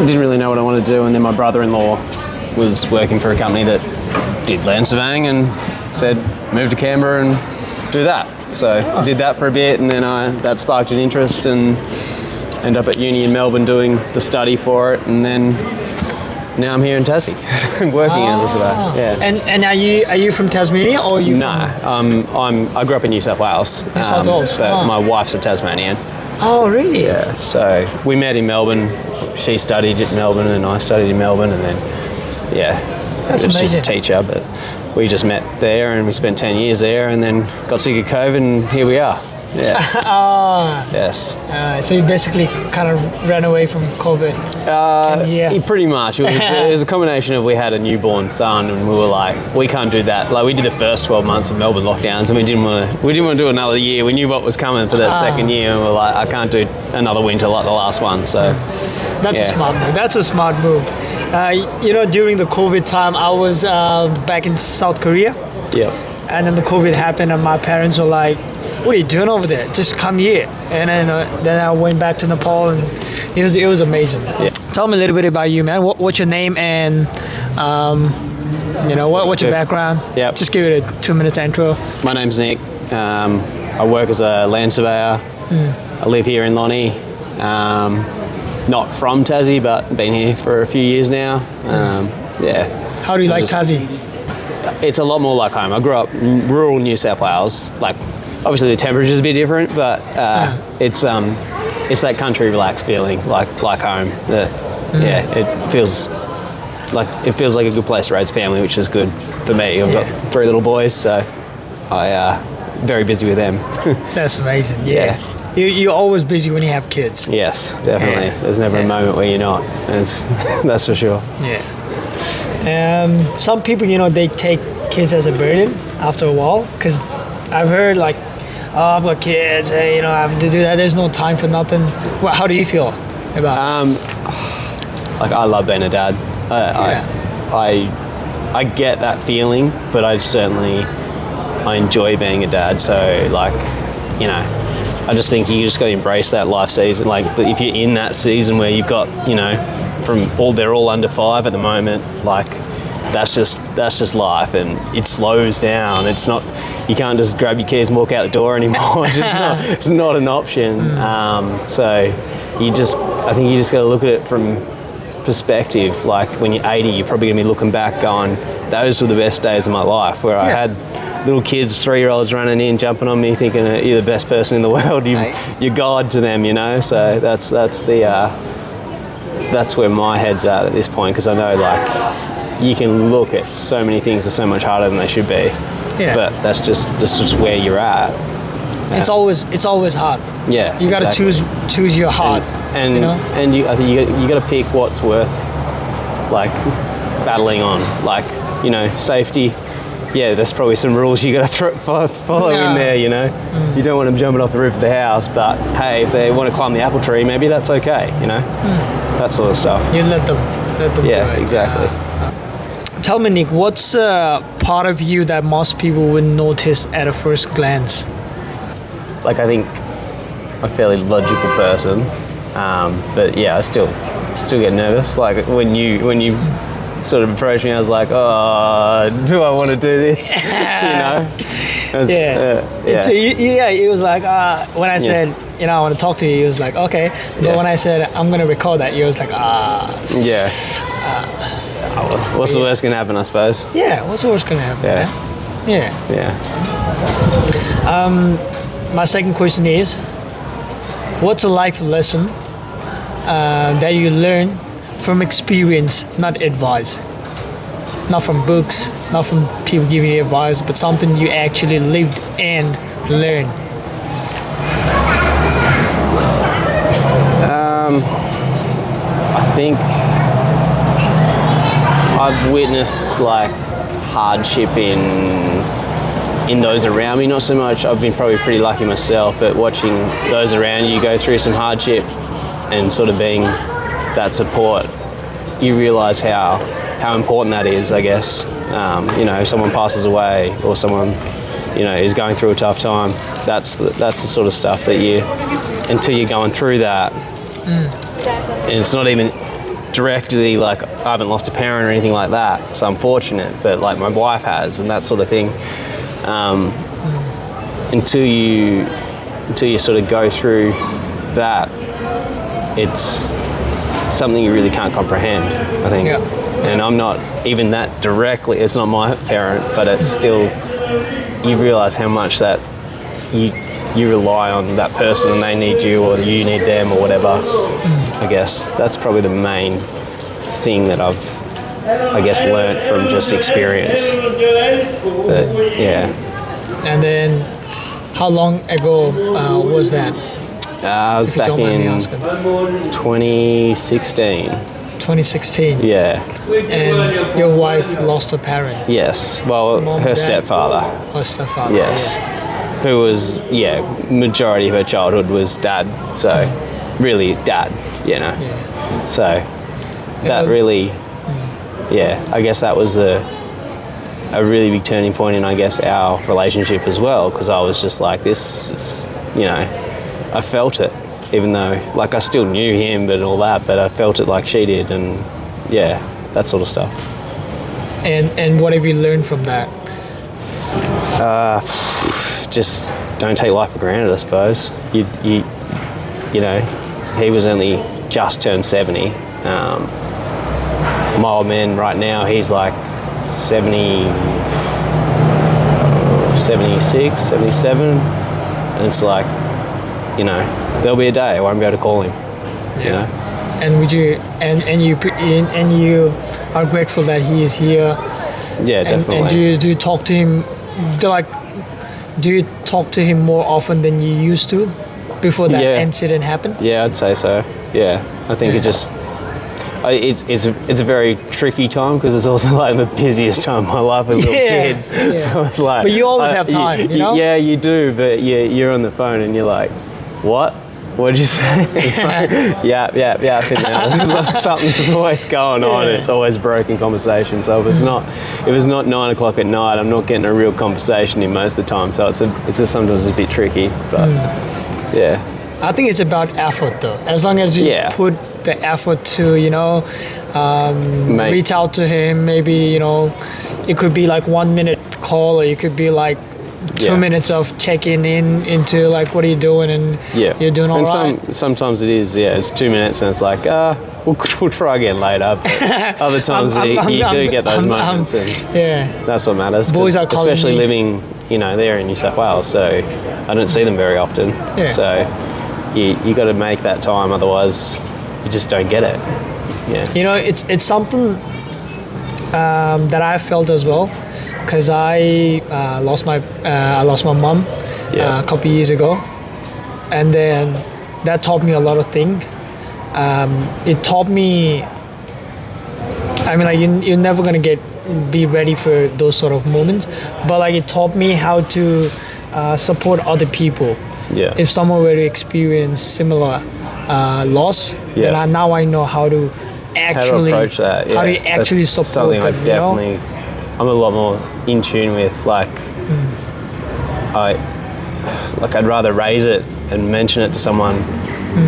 didn't really know what I wanted to do, and then my brother-in-law was working for a company that did land surveying and said, move to Canberra and do that. So I did that for a bit, and then that sparked an interest, and ended up at uni in Melbourne doing the study for it, and then now I'm here in Tassie, working as a surveyor. Yeah. And are you from Tasmania, or are you No, I grew up in New South Wales. New South Wales. But my wife's a Tasmanian. Oh, really? Yeah. So we met in Melbourne. She studied at Melbourne, and I studied in Melbourne, and then That's amazing. She's a teacher, but we just met there, and we spent 10 years there, and then got sick of COVID, and here we are. Yeah. Yes. So you basically kind of ran away from COVID. Pretty much. It was a combination of, we had a newborn son, and we were like, we can't do that. Like, we did the first 12 months of Melbourne lockdowns, and we didn't want to do another year. We knew what was coming for that second year, and we were like, I can't do another winter like the last one. So that's a smart move. That's a smart move. During the COVID time, I was back in South Korea. Yeah. And then the COVID happened, and my parents were like, what are you doing over there? Just come here. And then I went back to Nepal, and it was amazing. Yeah. Tell me a little bit about you, man. What's your name, and what's your background? Yeah. Just give it a 2-minute intro. My name's Nick. I work as a land surveyor. I live here in Lonnie. Not from Tassie, but been here for a few years now. How do you like Tassie? It's a lot more like home. I grew up in rural New South Wales. Like, obviously the temperature's a bit different, but it's that country relaxed feeling, like home. It feels like a good place to raise a family, which is good for me. I've got 3 little boys, so I very busy with them. That's amazing. Yeah. You're always busy when you have kids. Yes, definitely. Yeah. There's never a moment where you're not. That's for sure. Yeah. Some people, they take kids as a burden after a while, because I've heard like, I've got kids, I have to do that. There's no time for nothing. How do you feel about it? Like, I love being a dad. I get that feeling, but I enjoy being a dad. So, like, I just think you just got to embrace that life season. Like, if you're in that season where you've got, they're all under 5 at the moment, like, that's just life, and it slows down. It's not, you can't just grab your keys and walk out the door anymore. It's not an option. So I think you just got to look at it from perspective. Like, when you're 80, you're probably going to be looking back going, those were the best days of my life, where I had little kids, 3-year-olds running in, jumping on me, thinking that you're the best person in the world. You're God to them, So that's where my head's at this point, because I know, like, you can look at so many things as so much harder than they should be. Yeah. But that's just where you're at. It's always hard. Yeah. You got to choose your heart. And I think you got to pick what's worth, like, battling on. Like, safety. Yeah, there's probably some rules you got to follow in there. You don't want them jumping off the roof of the house, but hey, if they want to climb the apple tree, maybe that's okay. That sort of stuff. You let them do it. Yeah, exactly. Tell me, Nick, what's part of you that most people wouldn't notice at a first glance? Like, I think I'm a fairly logical person, but yeah, I still get nervous. Like, when you sort of approached me, I was like, oh, do I want to do this? It was like, when I said, I want to talk to you, he was like, okay. But when I said, I'm going to record that, he was like, Yeah. What's the worst going to happen, I suppose? Yeah, what's the worst going to happen? Yeah. My second question is, what's a life lesson that you learn from experience, not advice? Not from books, not from people giving you advice, but something you actually lived and learned. I think I've witnessed, like, hardship in those around me. Not so much, I've been probably pretty lucky myself, but watching those around you go through some hardship and sort of being that support, you realise how important that is, I guess. If someone passes away, or someone, is going through a tough time, that's the sort of stuff that until you're going through that, and it's not even directly, like, I haven't lost a parent or anything like that, so I'm fortunate, but like my wife has and that sort of thing. Until you sort of go through that, it's something you really can't comprehend, I think. Yeah. And I'm not even that directly, it's not my parent, but it's still, you realise how much that you rely on that person and they need you or you need them or whatever. I guess that's probably the main thing that I've, I guess, learnt from just experience. But, yeah. And then, how long ago was that? I was If you back don't mind me in asking. 2016. 2016. Yeah. And your wife lost her parent, Yes. Well, Mom, her Dad. stepfather. her stepfather. Yes. Who was, majority of her childhood was dad. So, really dad, you know. Yeah. So, that was- really, I guess that was a really big turning point in, I guess, our relationship as well, because I was just like, this is, I felt it, even though, like, I still knew him but all that, but I felt it like she did, and that sort of stuff. And what have you learned from that? Just don't take life for granted, I suppose. You know, he was only just turned 70. My old man right now, he's like 70, 76, 77, and it's like, there'll be a day I won't be able to call him. You know? And would you and you are grateful that he is here? Yeah, definitely. And do you talk to him? Do you talk to him more often than you used to before that Yeah. incident happened? Yeah, I'd say so. Yeah, I think it's a very tricky time because it's also like the busiest time of my life with little kids. Yeah. So it's like, But you always have time, you know? Yeah, you do, but you're on the phone and you're like, what? What did you say? It's like, yeah. And it's like something's always going on. Yeah. It's always broken conversation. So if it's not 9 o'clock at night, I'm not getting a real conversation in most of the time. So it's sometimes a bit tricky, but yeah. I think it's about effort though. As long as you Yeah. put the effort to, reach out to him, maybe, it could be like 1 minute call, or it could be like 2 minutes of checking into like, what are you doing, and you're doing all right. Sometimes it is, it's 2 minutes and it's like, we'll try again later. But other times you do get those moments, and that's what matters. Boys are calling especially me. living, there in New South Wales, so I don't see them very often. Yeah. So you got to make that time, otherwise you just don't get it. Yeah. It's something that I felt as well, because I lost my mom a couple years ago, and then that taught me a lot of things. It taught me, you're never gonna be ready for those sort of moments, but like it taught me how to support other people. Yeah. If someone were to experience similar loss, then now I know how to actually approach that. Yeah. how to actually That's support something them. I definitely, I'm a lot more in tune with. Like, I'd rather raise it and mention it to someone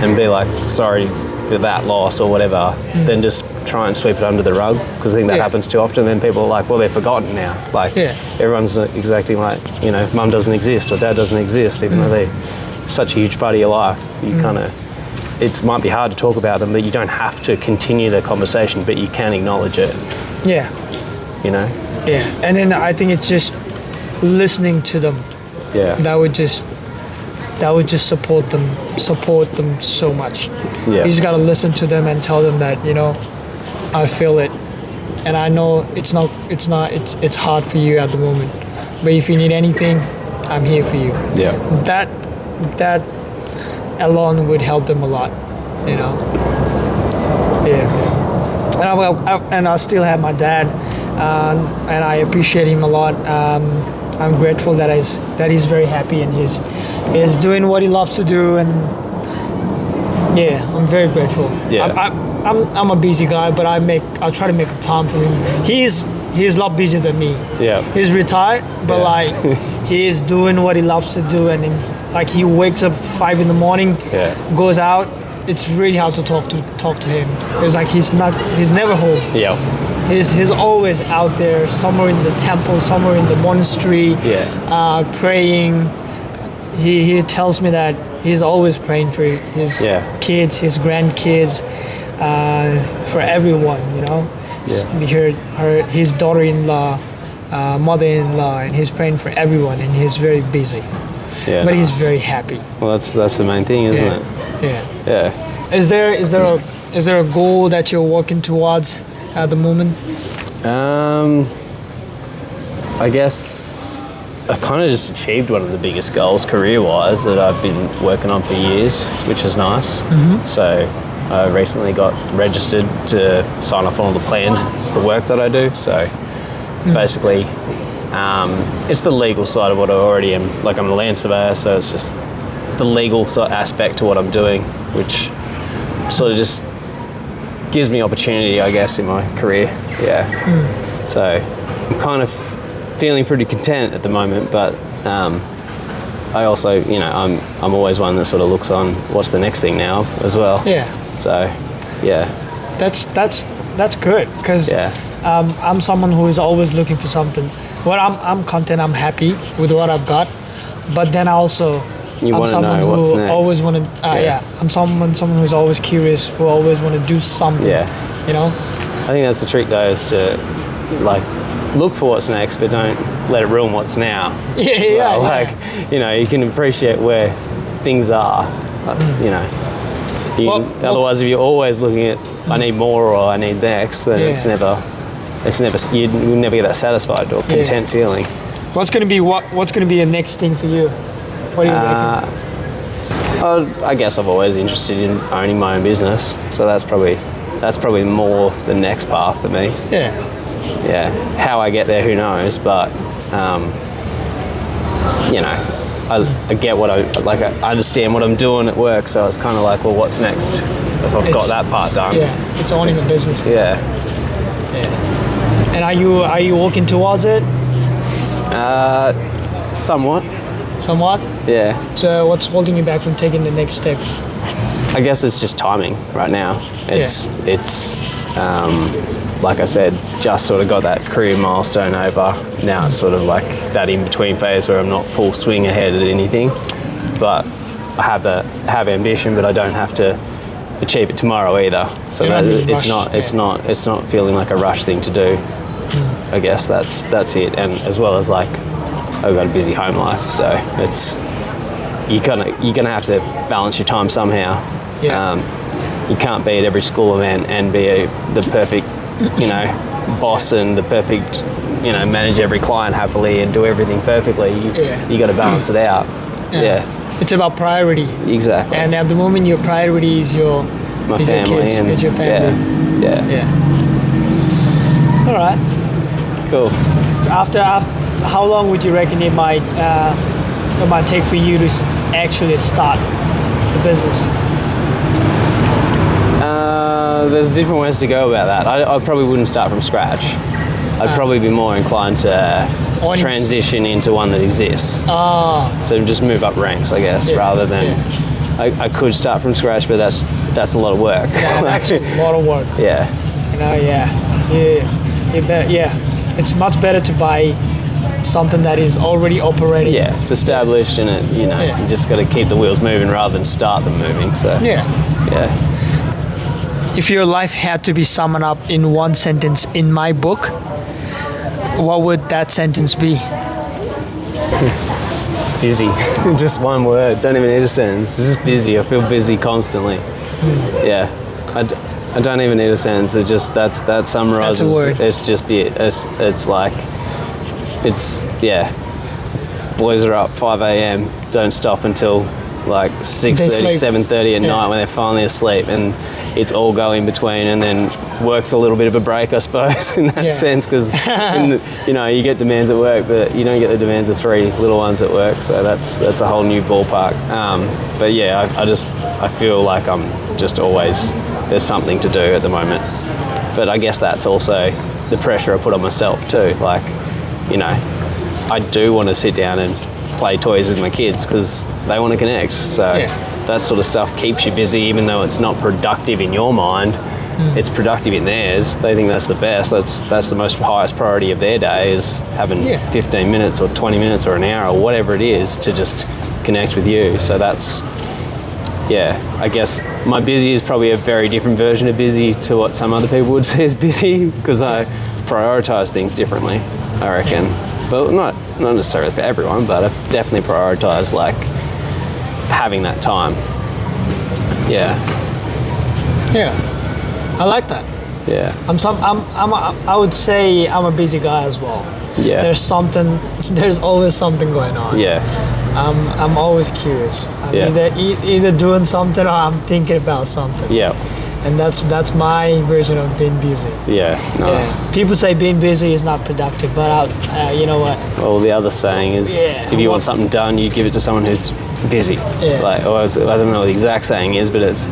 and be like, sorry for that loss or whatever, than just try and sweep it under the rug, because I think that happens too often. Then people are like, well, they're forgotten now. Like, everyone's exactly like, mum doesn't exist or dad doesn't exist, even though they're such a huge part of your life. You kind of, it might be hard to talk about them, but you don't have to continue the conversation, but you can acknowledge it. Yeah. And then I think it's just listening to them. That would just support them so much. You just gotta listen to them and tell them that, I feel it, and I know it's hard for you at the moment, but if you need anything, I'm here for you. That alone would help them a lot, And I still have my dad, and I appreciate him a lot. I'm grateful that he's very happy and he's doing what he loves to do, and I'm very grateful. I'm a busy guy, but I'll try to make time for him. He's a lot busier than me. He's retired, but like he is doing what he loves to do, and then, like, he wakes up 5 a.m, goes out, it's really hard to talk to him. It's like he's never home. Yeah. He's always out there, somewhere in the temple, somewhere in the monastery, praying. He tells me that he's always praying for his kids, his grandkids, for everyone. You know, his daughter-in-law, mother-in-law, and he's praying for everyone, and he's very busy. Yeah, but he's very happy. Well, that's the main thing, isn't it? Yeah. Is there a goal that you're working towards at the moment? I guess I kind of just achieved one of the biggest goals career-wise that I've been working on for years, which is nice. So I recently got registered to sign off on all the plans, the work that I do. So basically, it's the legal side of what I already am. Like, I'm a land surveyor, so it's just the legal aspect to what I'm doing, which sort of just gives me opportunity, I guess, in my career. So I'm kind of feeling pretty content at the moment, but I also, I'm always one that sort of looks on what's the next thing now as well. So that's good, because I'm someone who is always looking for something. Well, I'm content, I'm happy with what I've got, but then also I'm someone who always want to. I'm someone who's always curious, who always want to do something. You know. I think that's the trick, though, is to look for what's next, but don't let it ruin what's now. You can appreciate where things are. Otherwise, if you're always looking at I need more or I need next, then it's never you'll never get that satisfied or content feeling. What's going to be the next thing for you? What do you reckon? I guess I'm always interested in owning my own business, so that's probably more the next path for me. How I get there, who knows, but I get what I understand what I'm doing at work, so it's kind of like, well, what's next if I've got that part done? It's owning a business. And are you working towards it? Somewhat. So what's holding you back from taking the next step? I guess it's just timing right now. It's like I said, just sort of got that career milestone over. Now it's sort of like that in-between phase where I'm not full swing ahead at anything, but I have ambition, but I don't have to achieve it tomorrow either. So it's not feeling like a rush thing to do. I guess that's it. And as well as I've got a busy home life, so you're gonna have to balance your time somehow. You can't be at every school event and be the perfect, boss and the perfect, manage every client happily and do everything perfectly. You got to balance it out. It's about priority. Exactly. And at the moment, your priority is your family, your kids, it's your family. All right. Cool. After how long would you reckon it might take for you to actually start the business? There's different ways to go about that. I probably wouldn't start from scratch. I'd probably be more inclined to transition into one that exists. So just move up ranks, I guess, rather than I could start from scratch, but that's a lot of work. That's a lot of work. It's much better to buy something that is already operating. It's established, and you just got to keep the wheels moving rather than start them moving. So If your life had to be summed up in one sentence in my book, what would that sentence be? Busy. Just one word. Don't even need a sentence. It's just busy. I feel busy constantly. I don't even need a sentence. It just that summarizes. That's a word. It's just it. Boys are up 5 a.m. Don't stop until 6:30, 7:30 at night when they're finally asleep, and it's all go in between, and then work's a little bit of a break, I suppose, in that sense, because you get demands at work, but you don't get the demands of 3 little ones at work, so that's a whole new ballpark. I feel like I'm just always, there's something to do at the moment, but I guess that's also the pressure I put on myself too. I do want to sit down and play toys with my kids because they want to connect, so that sort of stuff keeps you busy, even though it's not productive in your mind. It's productive in theirs. They think that's the best. That's the most highest priority of their day, is having 15 minutes or 20 minutes or an hour or whatever it is to just connect with you. So that's, I guess my busy is probably a very different version of busy to what some other people would say is busy, because I prioritize things differently, I reckon. But not necessarily for everyone, but I definitely prioritize like having that time. Yeah. I like that. Yeah. I would say I'm a busy guy as well. Yeah. There's always something going on. Yeah. I'm always curious. I'm Yeah. either doing something or I'm thinking about something. Yeah. And that's my version of being busy. Yeah. Nice. Yeah. People say being busy is not productive, but you know what? Well, the other saying is, if you want something done, you give it to someone who's busy. Yeah. Like, or I don't know what the exact saying is, but it's,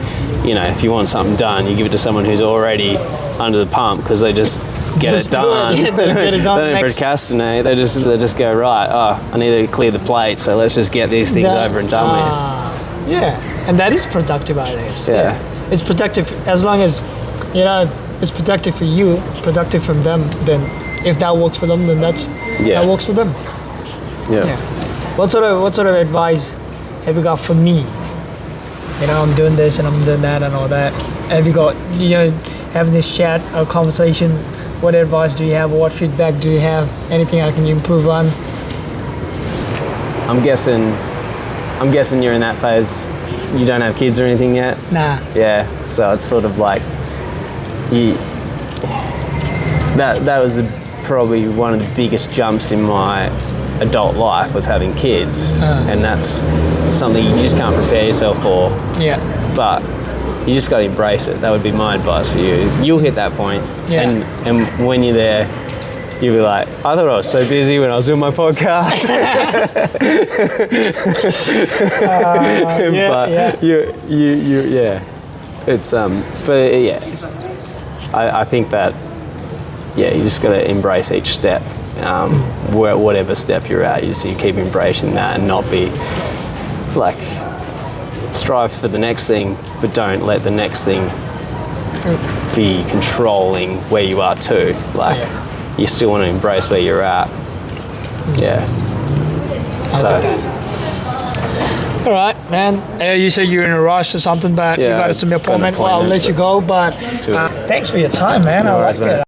if you want something done, you give it to someone who's already under the pump, because they just get Just it done. do it. Yeah, get it done They don't next. procrastinate. They just go, right. Oh, I need to clear the plate, so let's just get these things over and done with. Yeah, and that is productive, I guess. Yeah. It's productive as long as, it's productive for you, productive from them. Then, if that works for them, then that works for them. Yeah. What sort of advice have you got for me? I'm doing this and I'm doing that and all that. Have you got, having this chat or conversation? What advice do you have? What feedback do you have? Anything I can improve on? I'm guessing you're in that phase. You don't have kids or anything yet? Nah. Yeah, so it's sort of like that was probably one of the biggest jumps in my adult life, was having kids, and that's something you just can't prepare yourself for. Yeah. But you just got to embrace it. That would be my advice for you. You'll hit that point, and when you're there, you'll be like, I thought I was so busy when I was doing my podcast. It's I think that you just got to embrace each step, whatever step you're at. You keep embracing that and not be like, strive for the next thing, but don't let the next thing be controlling where you are too. Like, you still want to embrace where you're at. Yeah. I like that. All right, man. You said you're in a rush or something, but you got some appointment. Well, I'll let you go. But thanks for your time, man. I like it.